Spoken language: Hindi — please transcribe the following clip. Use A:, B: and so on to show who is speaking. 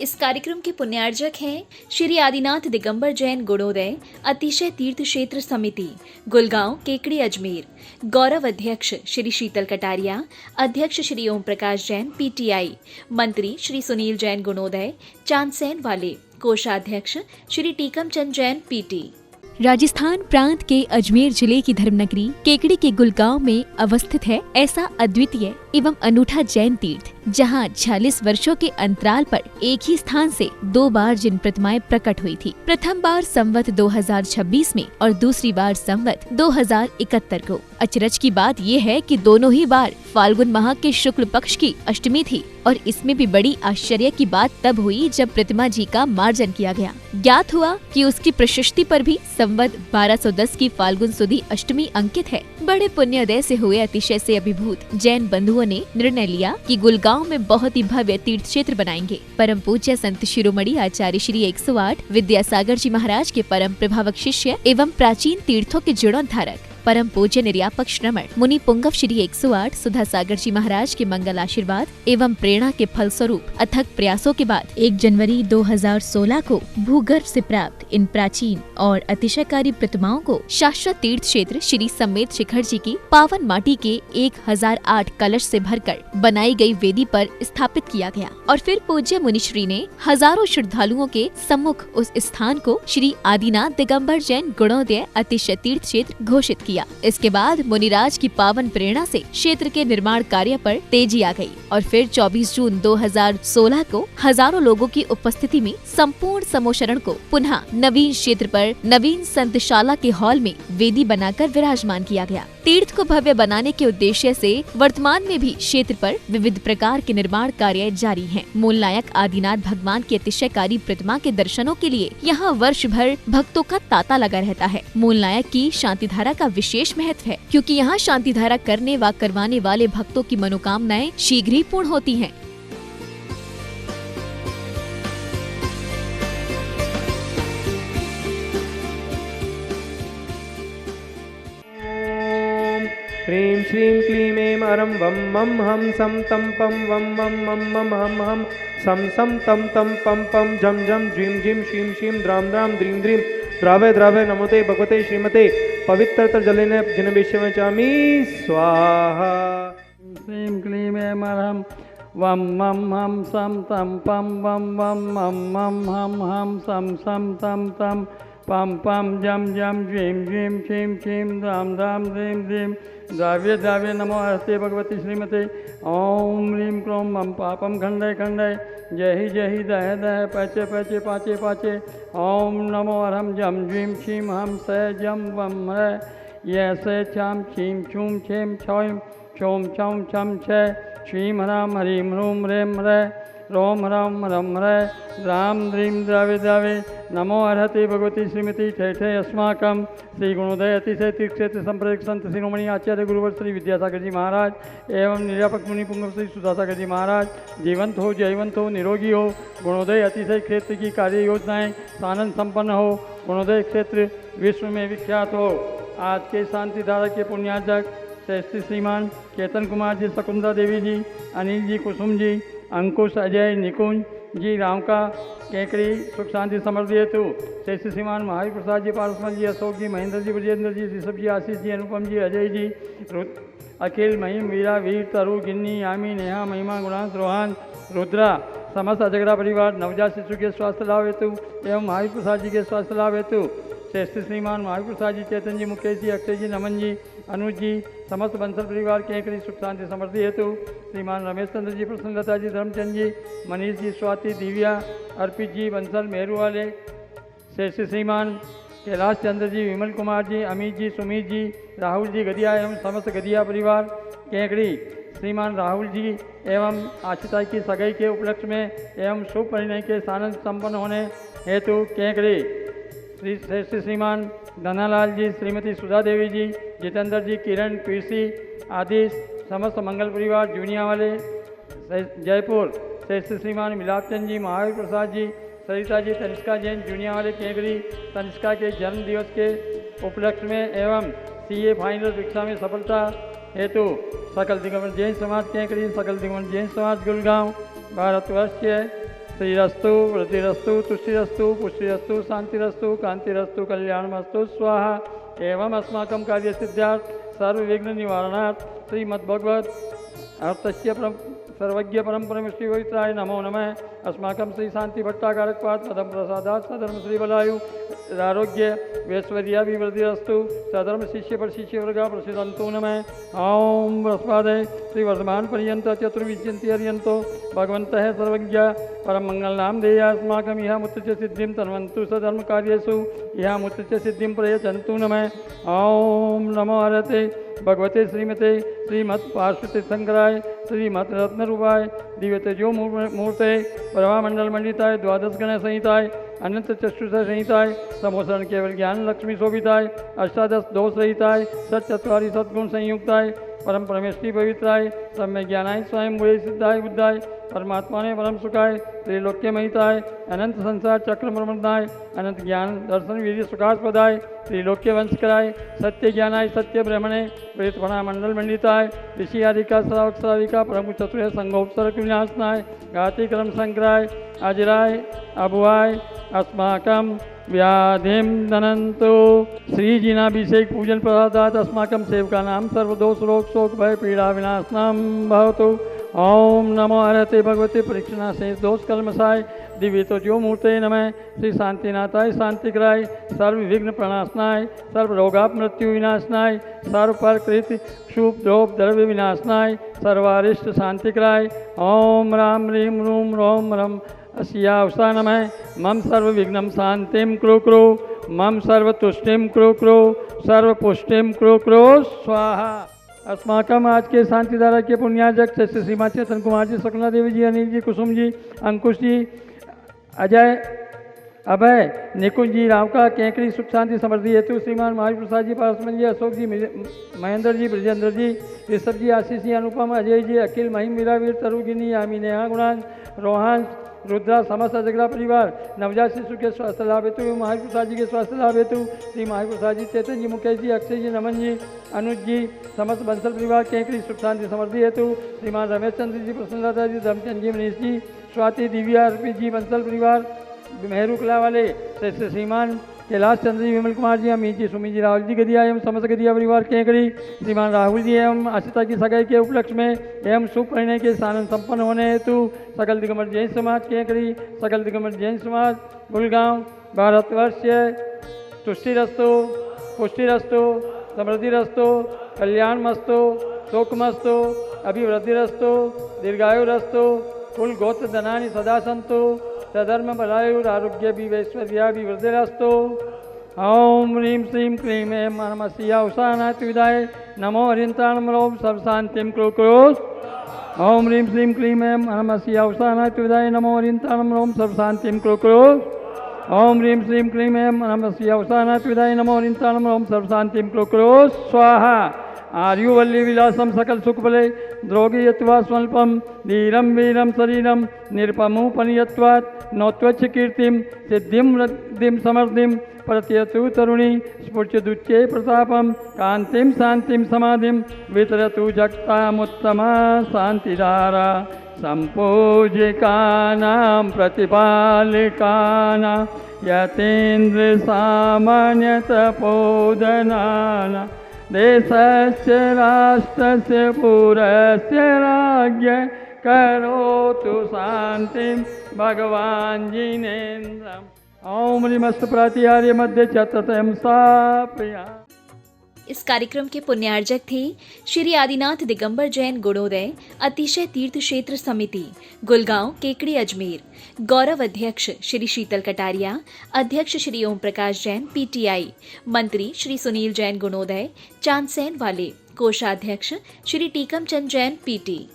A: इस कार्यक्रम के पुण्यार्जक हैं श्री आदिनाथ दिगंबर जैन गुणोदय अतिशय तीर्थ क्षेत्र समिति, गुलगांव, केकड़ी, अजमेर। गौरव अध्यक्ष श्री शीतल कटारिया, अध्यक्ष श्री ओम प्रकाश जैन, पीटीआई। मंत्री श्री सुनील जैन गुणोदय, चांदसैन वाले। कोषाध्यक्ष श्री टीकम चंद जैन, पीटी।
B: राजस्थान प्रांत के अजमेर जिले की धर्मनगरी केकड़ी के गुलगांव में अवस्थित है ऐसा अद्वितीय एवं अनूठा जैन तीर्थ, जहां 46 वर्षों के अंतराल पर एक ही स्थान से 2 बार जिन प्रतिमाएं प्रकट हुई थी। प्रथम बार संवत 2026 में और दूसरी बार संवत 2071 को। अचरज की बात यह है कि दोनों ही बार फाल्गुन माह के शुक्ल पक्ष की अष्टमी थी और इसमें भी बड़ी आश्चर्य की बात तब हुई जब प्रतिमा जी का मार्जन किया गया। ज्ञात हुआ कि उसकी प्रशस्ति पर भी संवत 1210 की फाल्गुन सुदी अष्टमी अंकित है। बड़े पुण्योदय से हुए अतिशय से अभिभूत जैन बंधुओं ने निर्णय लिया कि गुलगांव में बहुत ही भव्य तीर्थ क्षेत्र बनाएंगे। परम पूज्य संत शिरोमणि आचार्य श्री 108 विद्यासागर जी महाराज के परम प्रभावक शिष्य एवं प्राचीन तीर्थों के जीर्णोद्धारक परम पूज्य निर्यापक श्रमण मुनि पुंगव श्री 108 सुधा सागर जी महाराज के मंगल आशीर्वाद एवं प्रेरणा के फलस्वरूप अथक प्रयासों के बाद 1 जनवरी 2016 को भूगर्भ से प्राप्त इन प्राचीन और अतिशयकारी प्रतिमाओं को शाश्वत तीर्थ क्षेत्र श्री समेत शिखर जी की पावन माटी के 1008 कलश से भरकर बनाई गई वेदी पर स्थापित किया गया और फिर पूज्य मुनिश्री ने हजारों श्रद्धालुओं के सम्मुख उस स्थान को श्री आदिनाथ दिगंबर जैन गुणोदय अतिशय तीर्थ क्षेत्र घोषित किया। इसके बाद मुनिराज की पावन प्रेरणा से क्षेत्र के निर्माण कार्य पर तेजी आ गई और फिर 24 जून 2016 को हजारों लोगों की उपस्थिति में संपूर्ण समोशरण को पुनः नवीन क्षेत्र पर नवीन संतशाला के हॉल में वेदी बनाकर विराजमान किया गया। तीर्थ को भव्य बनाने के उद्देश्य से वर्तमान में भी क्षेत्र पर विविध प्रकार के निर्माण कार्य जारी हैं। मूल नायक आदिनाथ भगवान की अतिशयकारी प्रतिमा के दर्शनों के लिए यहाँ वर्ष भर भक्तों का तांता लगा रहता है। मूल नायक की शांति धारा का विशेष महत्व है, क्योंकि यहाँ शांति धारा करने व करवाने वाले भक्तों की मनोकामनाएं शीघ्र ही पूर्ण होती हैं।
C: ह्रीं श्रीं क्लीं ऐं अरं वं मं हम सं तं पं वं मं मं मं हम हम सं सं तं तं पं पं जं जं ज्रीं जीं शीं शीं द्रां द्रां द्रीं द्रीं द्रावे द्रावे नमोते भगवते श्रीमते पवित्रतर जलेन जिनवेशमचामि स्वाहा।
D: श्रीं क्लीं ऐं अरं वं मं हम सं तं पं वं मं मं मं हम सं सं तं तं पं पं जं जं ज्वीं ज्वीं शीं शीं द्रां द्रां द्रीं द्रीं द्राव्य द्राव्य नमो हस्ते भगवती श्रीमते ओम ह्रीं क्रों मम पापम खंडय खंडय जय ही दह दह पचे पचे पाचे पाचे ओम नमो अरहम जम ज्वीं क्षीं हम स जम वम ह्र य स छाम क्षीं छूं छें छौं छौं छौं छम छ श्रीं ह्रां ह्रीं ह्रूं ह्रें ह्र रोम ह्रम ह्रम ह्र द्रां द्रीं द्रावे द्रावे नमो अर्हते भगवती श्रीमती ठे अस्माकं श्री गुणोदय अतिशय तीर्थ क्षेत्र संप्रदाय संत शिरोमणि आचार्य गुरुवर श्री विद्यासागर जी महाराज एवं निर्यापक मुनि पुंगव श्री सुधासागर जी महाराज जीवंत हो, जयवंत हो, निरोगी हो। गुणोदय अतिशय क्षेत्र की कार्य योजनाएँ सानंद संपन्न हो। गुणोदय क्षेत्र विश्व में विख्यात हो। आज के शांति धारा के पुण्यार्जक श्रेष्ठ श्रीमान केतन कुमार जी, शकुंतला देवी जी, अनिल जी, कुसुम जी, अंकुश, अजय, निकुंज जी, रामका, केकड़ी, सुख शांति समृद्धि हेतु श्रेष्ठ श्रीमान महावीर प्रसाद जी, पारसमल जी, अशोक जी, महेंद्र जी, ब्रजेंद्र जी, ऋषभ जी, आशीष जी, अनुपम जी, अजय जी, अखिल, महिम, वीरा, वीर, तरु, गिन्नी, यामी, नेहा, महिमा, गुणांश, रोहान, रुद्रा, समस्त अजगरा परिवार नवजात शिशु के स्वास्थ्य लाभ हेतु एवं महावीर प्रसाद जी के स्वास्थ्य लाभ हेतु श्रेष्ठ श्रीमान महावीर प्रसाद जी, चेतन जी, मुकेश जी, अक्षय जी, नमन जी, अनुज जी, समस्त बंसल परिवार केकड़ी सुख शांति समृद्धि हेतु श्रीमान रमेश चंद्र जी, प्रसन्नलता जी, धर्मचंद जी, मनीष जी, स्वाति, दिव्या, अर्पित जी, बंसल, मेहरू वाले, श्रेष्ठ श्रीमान कैलाश चंद्र जी, विमल कुमार जी, अमित जी, सुमित जी, राहुल जी, गदिया एवं समस्त गदिया परिवार केकड़ी श्रीमान राहुल जी एवं आशिता की सगाई के उपलक्ष्य में एवं शुभ परिणय के सानंद संपन्न होने हेतु केकड़ी श्री श्रेष्ठ श्रीमान धनालाल जी, श्रीमती सुधा देवी जी, जितेंद्र जी, किरण, कृषि आदि समस्त मंगल परिवार जूनिया वाले जयपुर श्रेष्ठ श्रीमान मिलापचंद जी, महावीर प्रसाद जी, सरिता जी, तनिष्का जैन जूनिया वाले केकड़ी तनिष्का के जन्म दिवस के उपलक्ष्य में एवं सीए फाइनल परीक्षा में सफलता हेतु सकल दिगंबर जैन समाज केकड़ी, सकल दिगंबर जैन समाज गुलगांव, भारतवर्ष के श्रीरस्तु वृद्धिरस्तु तुष्टिरस्तु पुष्टिरस्तु शांतिरस्तु कांतिरस्तु कल्याणमस्तु स्वाहा। एवं अस्माकं कार्यसिद्ध्यार्थ सर्वविघ्न निवारणार्थ श्रीमद्भगवत अर्थस्य सर्वज्ञ परम परमेश्वरी पवित्राय नमो नमः। अस्माकं श्री शांति भट्टाकारकपाद पदम प्रसादात सधर्म श्री बलायु आरोग्य वैश्वर्याभिवृद्धिरस्तु सधर्म शिष्य पर शिष्य वर्गा प्रसिद्धंतो नमः। ओम बृहस्पते श्री वर्धमान पर्यंत चतुर्विजयंती अर्यंतो भगवन्तः सर्वज्ञ परम मंगल नाम देया अस्माकं इह मुत्तच सिद्धिं तन्वन्तु सधर्म कार्येषु इह मुत्तच सिद्धिं प्रयच्छन्तु नमः। ओम नमो हरते भगवते श्रीमते श्रीमत् पार्श्वते शंकराय श्रीमत् रत्नरूपाय दिव्यतेजो मूर्ते प्रभामंडल मंडिताय द्वादश गण संहिताय अनंत चतुर्थ संहिताय समोसरण केवल ज्ञान लक्ष्मी शोभिताय अष्टादश दोष रहिताय सचत्वारि सद्गुण संयुक्ताय परम परमेश्वरी पवित्राय सम्य ज्ञानाय स्वयं भूय सिद्धाय बुद्धाय परमात्मा ने परम सुखाय त्रिलोक्य महिताय अनंत संसार चक्र ब्रह्मदाय अनंत ज्ञान दर्शन वीर्य सुखास्पदाय त्रिलोक्य वंश कराय सत्य ज्ञानाय सत्य ब्रह्मणे प्रेतपणा मंडल मंडिताय ऋषि आदिका श्रावक श्राविका परम चतुर संगोपसर विनाशनाय गाति क्रम संक्राय अजराय अभुआय अस्माकं व्याधिम दनंतो श्रीजिनाभिषेक पूजन प्रसादात अस्माकं सेवकानां सर्वदोष रोग शोक भय पीड़ा विनाशनम भवतु। ओम नमो हरते भगवते परीक्षणा से दोष कलमसाय दिव्यतो जो मूर्ते नमः। श्री शांतिनाथाय शांतिकराय सर्व विघ्न प्रणाशनाय सर्व रोगाप मृत्यु विनाशनाय सर्व परकृत क्षुभ द्रोप द्रव्य विनाशनाय सर्वारिष्ट शांतिकराय। ओम राम ह्रीं रूम रोम रम अस्यावसा नमः। मम सर्व विघ्नं शांतिं कुरु कुरु मम सर्व तुष्टिं कुरु कुरु सर्व पुष्टिं कुरु कुरु स्वाहा। अस्माकम आज के शांतिधारा के पुण्यार्जक श्री श्रीमान चेतन कुमार जी, शकुना देवी जी, अनिल जी, कुसुम जी, अंकुश जी, अजय, अभय, निकुंज जी, रावका, केकड़ी, सुख शांति समृद्धि हेतु श्रीमान महावीर प्रसाद जी, पारसमन जी, अशोक जी, महेंद्र जी, ब्रजेंद्र जी, ऋषभ जी, आशीष जी, अनुपम, अजय जी, अखिल, महिम, मीरावीर, तरुगिनी, यामी, नेहा, गुणांश, रोहांश, रुद्रा, समस्त अजगरा परिवार, नवजात शिशु के स्वास्थ्य लाभ हेतु महावीर प्रसाद जी के स्वास्थ्य लाभ हेतु श्री महावीर प्रसाद जी, चेतन जी, मुकेश जी, अक्षय जी, नमन जी, अनुज जी, समस्त बंसल परिवार केकड़ी सुख शांति समृद्धि हेतु श्रीमान रमेश चंद्र जी, प्रसन्नता जी, धर्मचंद जी, मनीष जी, स्वाति, दिव्या, अर्पित जी, बंसल परिवार मेहरू कला वाले श्रीमान कैलाश चंद्र जी, विमल कुमार जी, अमीत जी, सुमित जी, राहुल जी गदिया एवं समस्त गदिया परिवार केकड़ी श्रीमान राहुल जी एवं आशिता की सगाई के उपलक्ष्य में एवं शुभ परिणय के सानंद संपन्न होने हेतु सकल दिगंबर जैन समाज केकड़ी सकल दिगंबर जैन समाज गुलगांव भारतवर्ष तुष्टिरस्तु पुष्टिरस्तु समृद्धिरस्तु कल्याणमस्तु सुखमस्तु अभिवृद्धिरस्तु दीर्घायुरस्तु कुल गोत्र धनानि सदा सन्तु सधर्म बलायुर आरोग्य वैश्वर्याभिवृद्धिरस्तु। ओम ह्रीं श्रीं क्लीं ऐं नमस्या उषानाथ विदाय नमो हरिन्ताणमरोम सर्वशान्तिं कुरु कुरु। ओम ह्रीं श्रीं क्लीं ऐं नमस्या उषानाथ विदाय नमो हरिन्ताणमरोम सर्वशान्तिं कुरु कुरु। ओम ह्रीं श्रीं क्लीं ऐं नमस्या उषानाथ विदाय नमो हरिन्ताणमरोम सर्वशान्तिं कुरु कुरु स्वाहा। आर्युवल्ली विलासम सकल सुखबले द्रोगी यत्वा स्वल्पम धीरम वीरम शरीरम निरपमुपनियत्वात् नौत्वच्छ कीर्तिम सिद्धिम रद्धिम समर्धिम प्रत्यतु तरुणी स्फुर्चदुच्चे प्रतापम कांतिम शांतिम समाधिम वितरतु जगतामुत्तमा शांतिधारा संपूजिकानां प्रतिपालिकानां यतीन्द्र सामान्य तपोधनानां देशस्य राष्ट्रस्य पुरस्य राज्ञ करोतु शांतिं भगवान् जिनेन्द्रम्। ओम नमस्त प्रातिहार्य मध्य चतुर्थं स्थापया।
A: इस कार्यक्रम के पुण्यार्जक थे श्री आदिनाथ दिगंबर जैन गुणोदय अतिशय तीर्थ क्षेत्र समिति गुलगांव केकड़ी अजमेर। गौरव अध्यक्ष श्री शीतल कटारिया, अध्यक्ष श्री ओम प्रकाश जैन पीटीआई, मंत्री श्री सुनील जैन गुणोदय चांदसैन वाले, कोषाध्यक्ष श्री टीकम चंद जैन पीटी।